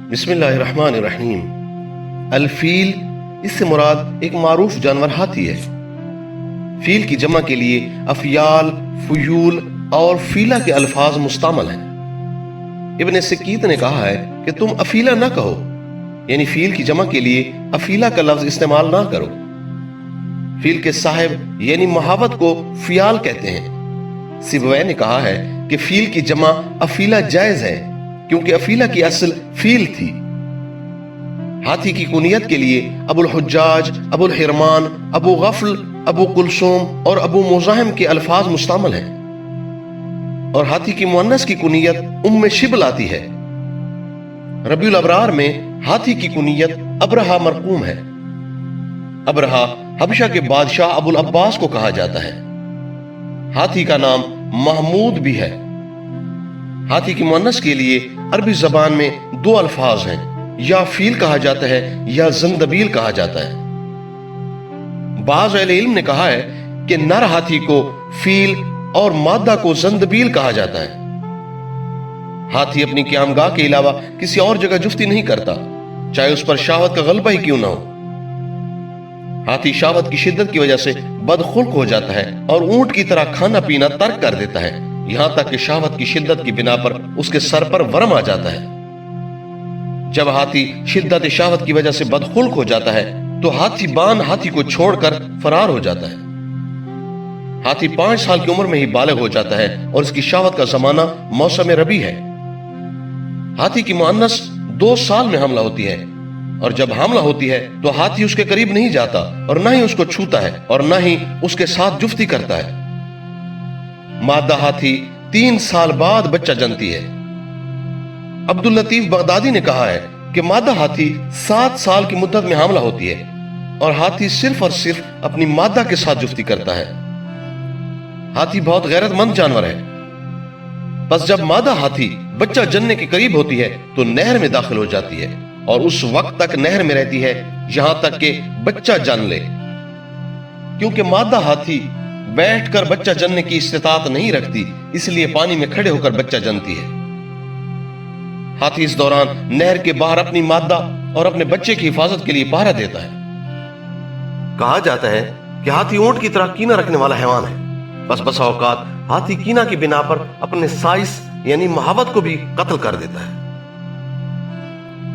بسم اللہ الرحمن الرحیم۔ الفیل، اس سے مراد ایک معروف جانور ہاتھی ہے۔ فیل کی جمع کے لیے افیال، فیول اور فیلا کے الفاظ مستعمل ہیں۔ ابن سکیت نے کہا ہے کہ تم افیلا نہ کہو، یعنی فیل کی جمع کے لیے افیلا کا لفظ استعمال نہ کرو۔ فیل کے صاحب یعنی محاوت کو فیال کہتے ہیں۔ سیبویہ نے کہا ہے کہ فیل کی جمع افیلا جائز ہے کیونکہ افیلا کی اصل فیل تھی۔ ہاتھی کی کنیت کے لیے ابو الحجاج، ابو الحرمان، ابو غفل، ابو کلثوم اور ابو مزاحم کے الفاظ مستعمل ہیں، اور ہاتھی کی مؤنث کی کنیت ام شبل آتی ہے۔ ربیع الابرار میں ہاتھی کی کنیت ابرہہ مرقوم ہے۔ ابرہہ حبشہ کے بادشاہ ابو العباس کو کہا جاتا ہے۔ ہاتھی کا نام محمود بھی ہے۔ ہاتھی کی مؤنث کے لیے عربی زبان میں دو الفاظ ہیں، یا فیل کہا جاتا ہے یا زندبیل کہا جاتا ہے۔ بعض اہل علم نے کہا ہے کہ نر ہاتھی کو فیل اور مادہ کو زندبیل کہا جاتا ہے۔ ہاتھی اپنی قیامگاہ کے علاوہ کسی اور جگہ جفتی نہیں کرتا، چاہے اس پر شہوت کا غلبہ ہی کیوں نہ ہو۔ ہاتھی شہوت کی شدت کی وجہ سے بدخلق ہو جاتا ہے اور اونٹ کی طرح کھانا پینا ترک کر دیتا ہے، یہاں تک کہ شہوت کی شدت کی بنا پر اس کے سر پر ورم آ جاتا ہے۔ جب ہاتھی شدت شہوت کی وجہ سے بدخلق ہو جاتا ہے تو ہاتھی بان ہاتھی کو چھوڑ کر فرار ہو جاتا ہے۔ ہاتھی 5 سال کی عمر میں ہی بالغ ہو جاتا ہے اور اس کی شہوت کا زمانہ موسم ربیع ہے۔ ہاتھی کی مؤنث 2 سال میں حاملہ ہوتی ہے، اور جب حاملہ ہوتی ہے تو ہاتھی اس کے قریب نہیں جاتا اور نہ ہی اس کو چھوتا ہے اور نہ ہی اس کے ساتھ جفتی کرتا ہے۔ مادہ ہاتھی 3 سال بعد بچہ جنتی ہے۔ عبداللطیف بغدادی نے کہا ہے کہ مادہ ہاتھی 7 سال کی مدت میں حاملہ ہوتی ہے، اور ہاتھی صرف اور صرف اپنی مادہ کے ساتھ جفتی کرتا ہے۔ ہاتھی بہت غیرت مند جانور ہے۔ پس جب مادہ ہاتھی بچہ جننے کے قریب ہوتی ہے تو نہر میں داخل ہو جاتی ہے، اور اس وقت تک نہر میں رہتی ہے یہاں تک کہ بچہ جن لے۔ کیونکہ مادہ ہاتھی بیٹھ کر بچہ جننے کی استطاعت نہیں رکھتی، اس لیے پانی میں کھڑے ہو کر بچہ جنتی ہے۔ ہاتھی اس دوران نہر کے باہر اپنی مادہ اور اپنے بچے کی حفاظت کے لیے پہرا دیتا ہے۔ کہا جاتا ہے کہ ہاتھی اونٹ کی طرح کینہ رکھنے والا حیوان ہے، بس بسا اوقات ہاتھی کینہ کی بنا پر اپنے سائس یعنی محبت کو بھی قتل کر دیتا ہے۔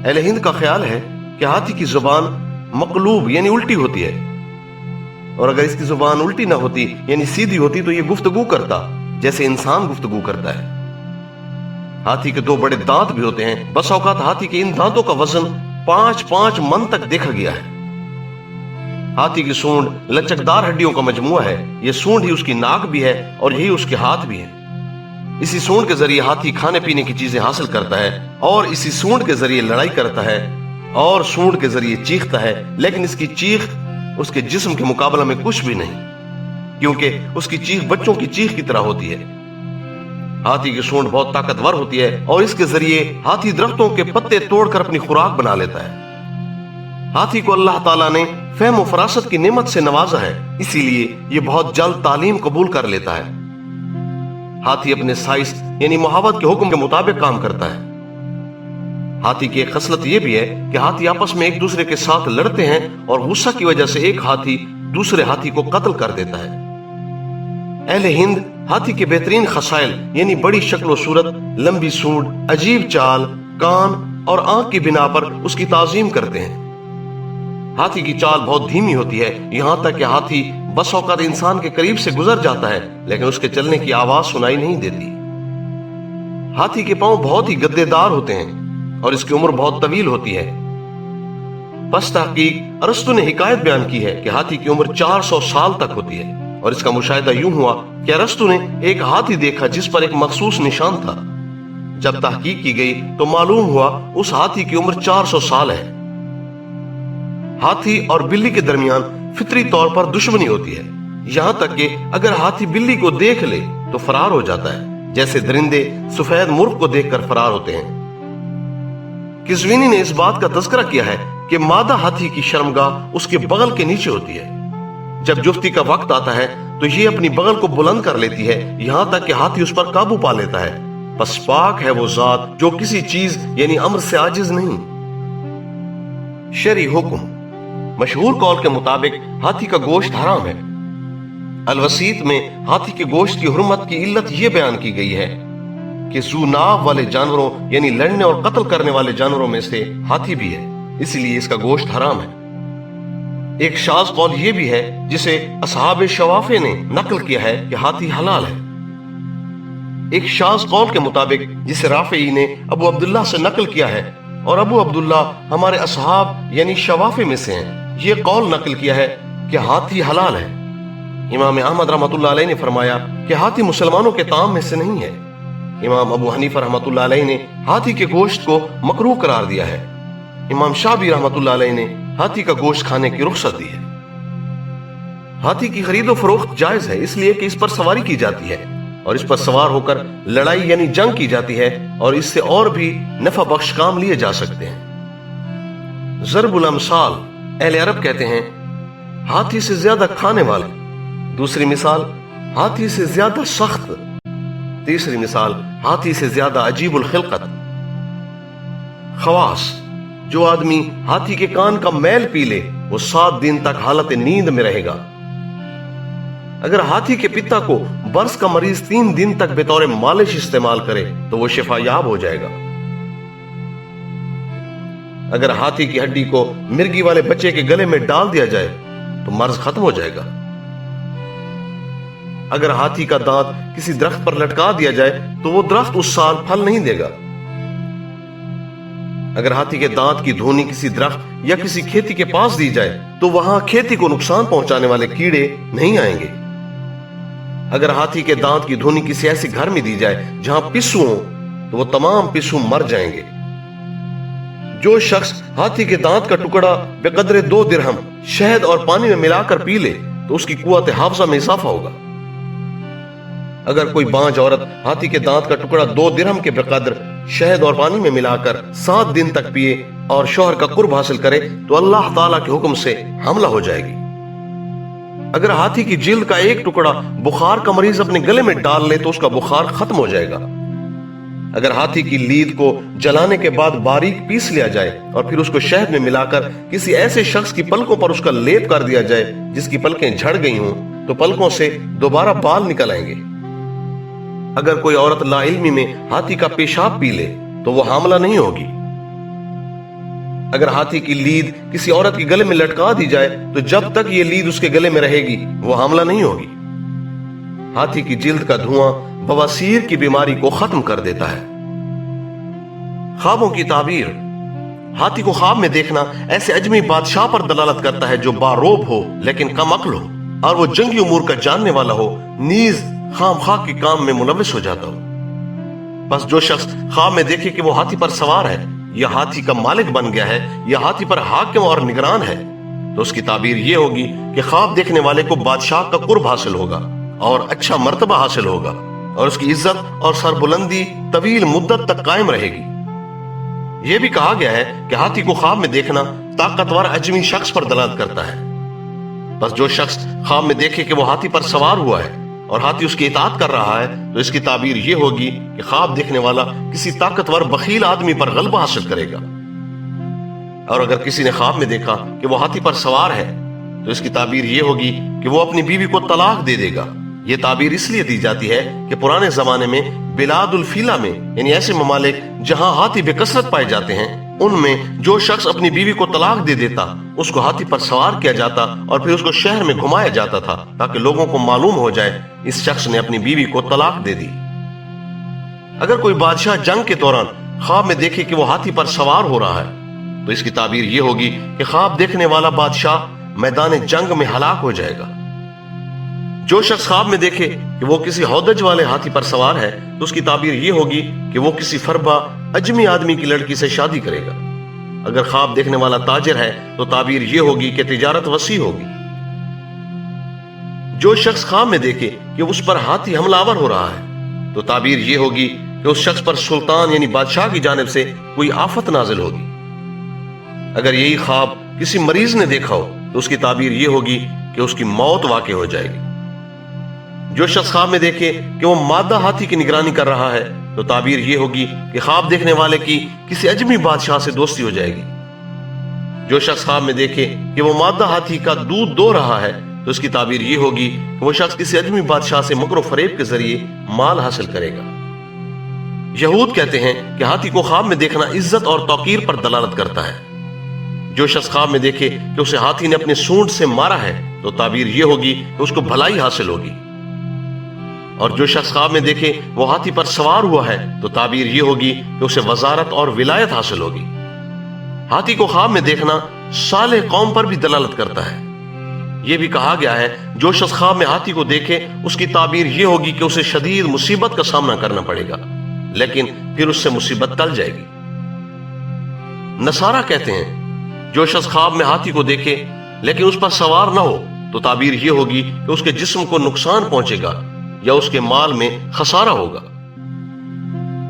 اہل ہند کا خیال ہے کہ ہاتھی کی زبان مقلوب یعنی الٹی ہوتی ہے، اور اگر اس کی زبان الٹی نہ ہوتی یعنی سیدھی ہوتی تو یہ گفتگو کرتا جیسے انسان گفتگو کرتا ہے۔ ہاتھی کے 2 بڑے دانت بھی ہوتے ہیں۔ بس اوقات ہاتھی کے ان دانتوں کا وزن 5 من تک دیکھا گیا ہے۔ ہاتھی کی سونڈ لچکدار ہڈیوں کا مجموعہ ہے۔ یہ سونڈ ہی اس کی ناک بھی ہے اور یہی اس کے ہاتھ بھی ہیں۔ اسی سونڈ کے ذریعے ہاتھی کھانے پینے کی چیزیں حاصل کرتا ہے، اور اسی سونڈ کے ذریعے لڑائی کرتا ہے، اور سونڈ کے ذریعے چیختا ہے، لیکن اس کی چیخ اس کے جسم کے مقابلہ میں کچھ بھی نہیں، کیونکہ اس کی چیخ بچوں کی چیخ کی طرح ہوتی ہے۔ ہاتھی کی سونڈ بہت طاقتور ہوتی ہے، اور اس کے ذریعے ہاتھی درختوں کے پتے توڑ کر اپنی خوراک بنا لیتا ہے۔ ہاتھی کو اللہ تعالیٰ نے فہم و فراست کی نعمت سے نوازا ہے، اسی لیے یہ بہت جلد تعلیم قبول کر لیتا ہے۔ ہاتھی اپنے سائس یعنی محاوت کے حکم کے مطابق کام کرتا ہے۔ ہاتھی کی ایک خصلت یہ بھی ہے کہ ہاتھی آپس میں ایک دوسرے کے ساتھ لڑتے ہیں، اور غصہ کی وجہ سے ایک ہاتھی دوسرے ہاتھی کو قتل کر دیتا ہے۔ اہل ہند ہاتھی کے بہترین خصائل یعنی بڑی شکل و صورت، لمبی سونڈ، عجیب چال، کان اور آنکھ کی بنا پر اس کی تعظیم کرتے ہیں۔ ہاتھی کی چال بہت دھیمی ہوتی ہے، یہاں تک کہ ہاتھی بس اوقات انسان کے قریب سے گزر جاتا ہے لیکن اس کے چلنے کی آواز سنائی نہیں دیتی۔ ہاتھی کے پاؤں بہت ہی گدے دار ہوتے ہیں، اور اس کی عمر بہت طویل ہوتی ہے۔ پس تحقیق ارسطو نے حکایت بیان کی ہے کہ ہاتھی کی عمر 400 سال تک ہوتی ہے، اور اس کا مشاہدہ یوں ہوا کہ ارسطو نے ایک ہاتھی دیکھا جس پر ایک مخصوص نشان تھا۔ جب تحقیق کی گئی تو معلوم ہوا اس ہاتھی کی عمر 400 سال ہے۔ ہاتھی اور بلی کے درمیان فطری طور پر دشمنی ہوتی ہے، یہاں تک کہ اگر ہاتھی بلی کو دیکھ لے تو فرار ہو جاتا ہے، جیسے درندے سفید مرغ کو دیکھ کر فرار ہوتے ہیں۔ کزوینی نے اس بات کا تذکرہ کیا ہے کہ مادہ ہاتھی کی شرمگاہ اس کے بغل کے نیچے ہوتی ہے۔ جب جفتی کا وقت آتا ہے تو یہ اپنی بغل کو بلند کر لیتی ہے، یہاں تک کہ ہاتھی اس پر قابو پا لیتا ہے، پس پاک ہے وہ ذات جو کسی چیز یعنی امر سے عاجز نہیں۔ شرعی حکم، مشہور قول کے مطابق ہاتھی کا گوشت حرام ہے۔ الوسیط میں ہاتھی کے گوشت کی حرمت کی علت یہ بیان کی گئی ہے کہ ذو ناب والے جانوروں یعنی لڑنے اور قتل کرنے والے جانوروں میں سے ہاتھی بھی ہے، اس لیے اس کا گوشت حرام ہے۔ ایک شاذ قول یہ بھی ہے جسے اصحاب شوافع نے نقل کیا ہے کہ ہاتھی حلال ہے۔ ایک شاذ قول کے مطابق جسے رافعی نے ابو عبداللہ سے نقل کیا ہے، اور ابو عبداللہ ہمارے اصحاب یعنی شوافع میں سے ہیں، یہ قول نقل کیا ہے کہ ہاتھی حلال ہے۔ امام احمد رحمۃ اللہ علیہ نے فرمایا کہ ہاتھی مسلمانوں کے طعام میں سے نہیں ہے۔ امام ابو حنیفہ رحمۃ اللہ علیہ نے ہاتھی کے گوشت کو مکروہ قرار دیا ہے۔ امام شافعی رحمۃ اللہ علیہ نے ہاتھی کا گوشت کھانے کی رخصت دی ہے۔ ہاتھی کی خرید و فروخت جائز ہے، اس لیے کہ اس پر سواری کی جاتی ہے اور اس پر سوار ہو کر لڑائی یعنی جنگ کی جاتی ہے، اور اس سے اور بھی نفع بخش کام لیے جا سکتے ہیں۔ ضرب الامثال، اہل عرب کہتے ہیں ہاتھی سے زیادہ کھانے والا۔ دوسری مثال، ہاتھی سے زیادہ سخت۔ تیسری مثال، ہاتھی سے زیادہ عجیب الخلقت۔ خواص، جو آدمی ہاتھی کے کان کا میل پی لے وہ 7 دن تک حالت نیند میں رہے گا۔ اگر ہاتھی کے پتا کو برس کا مریض 3 دن تک بطور مالش استعمال کرے تو وہ شفا یاب ہو جائے گا۔ اگر ہاتھی کی ہڈی کو مرغی والے بچے کے گلے میں ڈال دیا جائے تو مرض ختم ہو جائے گا۔ اگر ہاتھی کا دانت کسی درخت پر لٹکا دیا جائے تو وہ درخت اس سال پھل نہیں دے گا۔ اگر ہاتھی کے دانت کی دھونی کسی درخت یا کسی کھیتی کے پاس دی جائے تو وہاں کھیتی کو نقصان پہنچانے والے کیڑے نہیں آئیں گے۔ اگر ہاتھی کے دانت کی دھونی کسی ایسے گھر میں دی جائے جہاں پسو ہوں تو وہ تمام پسو مر جائیں گے۔ جو شخص ہاتھی کے دانت کا ٹکڑا بقدر 2 درہم شہد اور پانی میں ملا کر پی لے تو اس کی قوت حافظہ میں اضافہ ہوگا۔ اگر کوئی بانج عورت ہاتھی کے دانت کا ٹکڑا 2 درہم کے بقدر شہد اور پانی میں ملا کر 7 دن تک پیے اور شوہر کا قرب حاصل کرے تو اللہ تعالیٰ کے حکم سے حاملہ ہو جائے گی۔ اگر ہاتھی کی جلد کا ایک ٹکڑا بخار کا مریض اپنے گلے میں ڈال لے تو اس کا بخار ختم ہو جائے گا۔ اگر ہاتھی کی لید کو جلانے کے بعد باریک پیس لیا جائے اور پھر اس کو شہد میں ملا کر کسی ایسے شخص کی پلکوں پر اس کا لیپ کر دیا جائے جس کی پلکیں جھڑ گئی ہوں تو پلکوں سے دوبارہ بال نکل آئیں گے۔ اگر کوئی عورت لا علمی میں ہاتھی کا پیشاب پی لے تو وہ حاملہ نہیں ہوگی۔ اگر ہاتھی کی لید کسی عورت کے گلے میں لٹکا دی جائے تو جب تک یہ لید اس کے گلے میں رہے گی وہ حاملہ نہیں ہوگی۔ ہاتھی کی جلد کا دھواں بواسیر کی بیماری کو ختم کر دیتا ہے۔ خوابوں کی تعبیر، ہاتھی کو خواب میں دیکھنا ایسے اجمی بادشاہ پر دلالت کرتا ہے جو باروب ہو لیکن کم عقل ہو اور وہ جنگی امور کا جاننے والا ہو، نیز خام خواہ کے کام میں ملوث ہو جاتا ہو۔ بس جو شخص خواب میں دیکھے کہ وہ ہاتھی پر سوار ہے یا ہاتھی کا مالک بن گیا ہے یا ہاتھی پر حاکم اور نگران ہے تو اس کی تعبیر یہ ہوگی کہ خواب دیکھنے والے کو بادشاہ کا قرب حاصل ہوگا اور اچھا مرتبہ حاصل ہوگا اور اس کی عزت اور سربلندی طویل مدت تک قائم رہے گی۔ یہ بھی کہا گیا ہے کہ ہاتھی کو خواب میں دیکھنا طاقتور اجمی شخص پر دلالت کرتا ہے۔ بس جو شخص خواب میں دیکھے کہ وہ ہاتھی پر سوار ہوا ہے اور ہاتھی اس کی اطاعت کر رہا ہے تو اس کی تعبیر یہ ہوگی کہ خواب دیکھنے والا کسی طاقتور بخیل آدمی پر غلبہ حاصل کرے گا۔ اور اگر کسی نے خواب میں دیکھا کہ وہ ہاتھی پر سوار ہے تو اس کی تعبیر یہ ہوگی کہ وہ اپنی بیوی کو طلاق دے دے گا۔ یہ تعبیر اس لیے دی جاتی ہے کہ پرانے زمانے میں بلاد الفیلا میں یعنی ایسے ممالک جہاں ہاتھی بے کثرت پائے جاتے ہیں ان میں جو شخص اپنی بیوی کو طلاق دے دیتا اس کو ہاتھی پر سوار کیا جاتا اور پھر اس کو شہر میں گھمایا جاتا تھا تاکہ لوگوں کو معلوم ہو جائے اس شخص نے اپنی بیوی کو طلاق دے دی۔ اگر کوئی بادشاہ جنگ کے دوران خواب میں دیکھے کہ وہ ہاتھی پر سوار ہو رہا ہے تو اس کی تعبیر یہ ہوگی کہ خواب دیکھنے والا بادشاہ میدان جنگ میں ہلاک ہو جائے گا۔ جو شخص خواب میں دیکھے کہ وہ کسی ہودج والے ہاتھی پر سوار ہے تو اس کی تعبیر یہ ہوگی کہ وہ کسی فربا اجمی آدمی کی لڑکی سے شادی کرے گا۔ اگر خواب دیکھنے والا تاجر ہے تو تعبیر یہ ہوگی کہ تجارت وسیع ہوگی۔ جو شخص خواب میں دیکھے کہ اس پر ہاتھی حملہ آور ہو رہا ہے تو تعبیر یہ ہوگی کہ اس شخص پر سلطان یعنی بادشاہ کی جانب سے کوئی آفت نازل ہوگی۔ اگر یہی خواب کسی مریض نے دیکھا ہو تو اس کی تعبیر یہ ہوگی کہ اس کی موت واقع ہو جائے گی۔ جو شخص خواب میں دیکھے کہ وہ مادہ ہاتھی کی نگرانی کر رہا ہے تو تعبیر یہ ہوگی کہ خواب دیکھنے والے کی کسی اجمی بادشاہ سے دوستی ہو جائے گی۔ جو شخص خواب میں دیکھے کہ وہ مادہ ہاتھی کا دودھ دو رہا ہے تو اس کی تعبیر یہ ہوگی کہ وہ شخص کسی اجمی بادشاہ سے مکر و فریب کے ذریعے مال حاصل کرے گا۔ یہود کہتے ہیں کہ ہاتھی کو خواب میں دیکھنا عزت اور توقیر پر دلالت کرتا ہے۔ جو شخص خواب میں دیکھے کہ اسے ہاتھی نے اپنے سونڈ سے مارا ہے تو تعبیر یہ ہوگی کہ اس کو بھلائی حاصل ہوگی، اور جو شخص خواب میں دیکھے وہ ہاتھی پر سوار ہوا ہے تو تعبیر یہ ہوگی کہ اسے وزارت اور ولایت حاصل ہوگی۔ ہاتھی کو خواب میں دیکھنا صالح قوم پر بھی دلالت کرتا ہے۔ یہ بھی کہا گیا ہے جو شخص خواب میں ہاتھی کو دیکھے اس کی تعبیر یہ ہوگی کہ اسے شدید مصیبت کا سامنا کرنا پڑے گا، لیکن پھر اس سے مصیبت ٹل جائے گی۔ نصارہ کہتے ہیں جو شخص خواب میں ہاتھی کو دیکھے لیکن اس پر سوار نہ ہو تو تعبیر یہ ہوگی کہ اس کے جسم کو نقصان پہنچے گا یا اس کے مال میں خسارہ ہوگا۔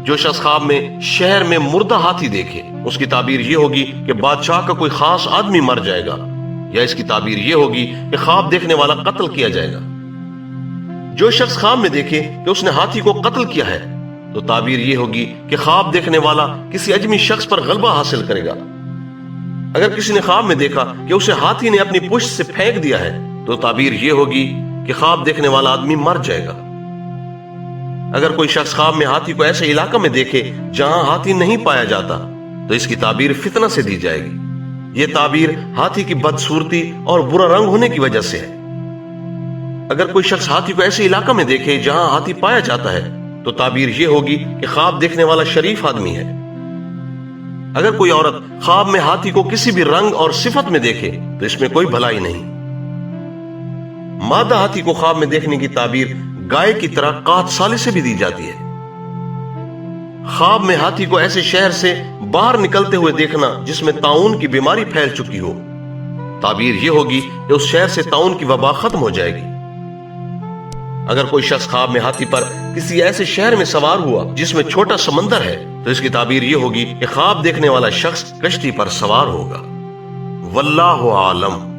جو شخص خواب میں شہر میں مردہ ہاتھی دیکھے اس کی تعبیر یہ ہوگی کہ بادشاہ کا کوئی خاص آدمی مر جائے گا، یا اس کی تعبیر یہ ہوگی کہ خواب دیکھنے والا قتل کیا جائے گا۔ جو شخص خواب میں دیکھے کہ اس نے ہاتھی کو قتل کیا ہے تو تعبیر یہ ہوگی کہ خواب دیکھنے والا کسی اجمی شخص پر غلبہ حاصل کرے گا۔ اگر کسی نے خواب میں دیکھا کہ اسے ہاتھی نے اپنی پشت سے پھینک دیا ہے تو تعبیر یہ ہوگی کہ خواب دیکھنے والا آدمی مر جائے گا۔ اگر کوئی شخص خواب میں ہاتھی کو ایسے علاقے میں دیکھے جہاں ہاتھی نہیں پایا جاتا تو اس کی تعبیر فتنہ سے دی جائے گی۔ یہ تعبیر ہاتھی کی بدصورتی اور برا رنگ ہونے کی وجہ سے ہے۔ اگر کوئی شخص ہاتھی کو ایسے علاقے میں دیکھے جہاں ہاتھی پایا جاتا ہے تو تعبیر یہ ہوگی کہ خواب دیکھنے والا شریف آدمی ہے۔ اگر کوئی عورت خواب میں ہاتھی کو کسی بھی رنگ اور صفت میں دیکھے تو اس میں کوئی بھلائی نہیں۔ مادہ ہاتھی کو خواب میں دیکھنے کی تعبیر گائے کی طرح قحط سالی سے بھی دی جاتی ہے۔ خواب میں ہاتھی کو ایسے شہر سے باہر نکلتے ہوئے دیکھنا جس میں طاعون کی بیماری پھیل چکی ہو، تعبیر یہ ہوگی کہ اس شہر سے طاعون کی وبا ختم ہو جائے گی۔ اگر کوئی شخص خواب میں ہاتھی پر کسی ایسے شہر میں سوار ہوا جس میں چھوٹا سمندر ہے تو اس کی تعبیر یہ ہوگی کہ خواب دیکھنے والا شخص کشتی پر سوار ہوگا۔ واللہ عالم۔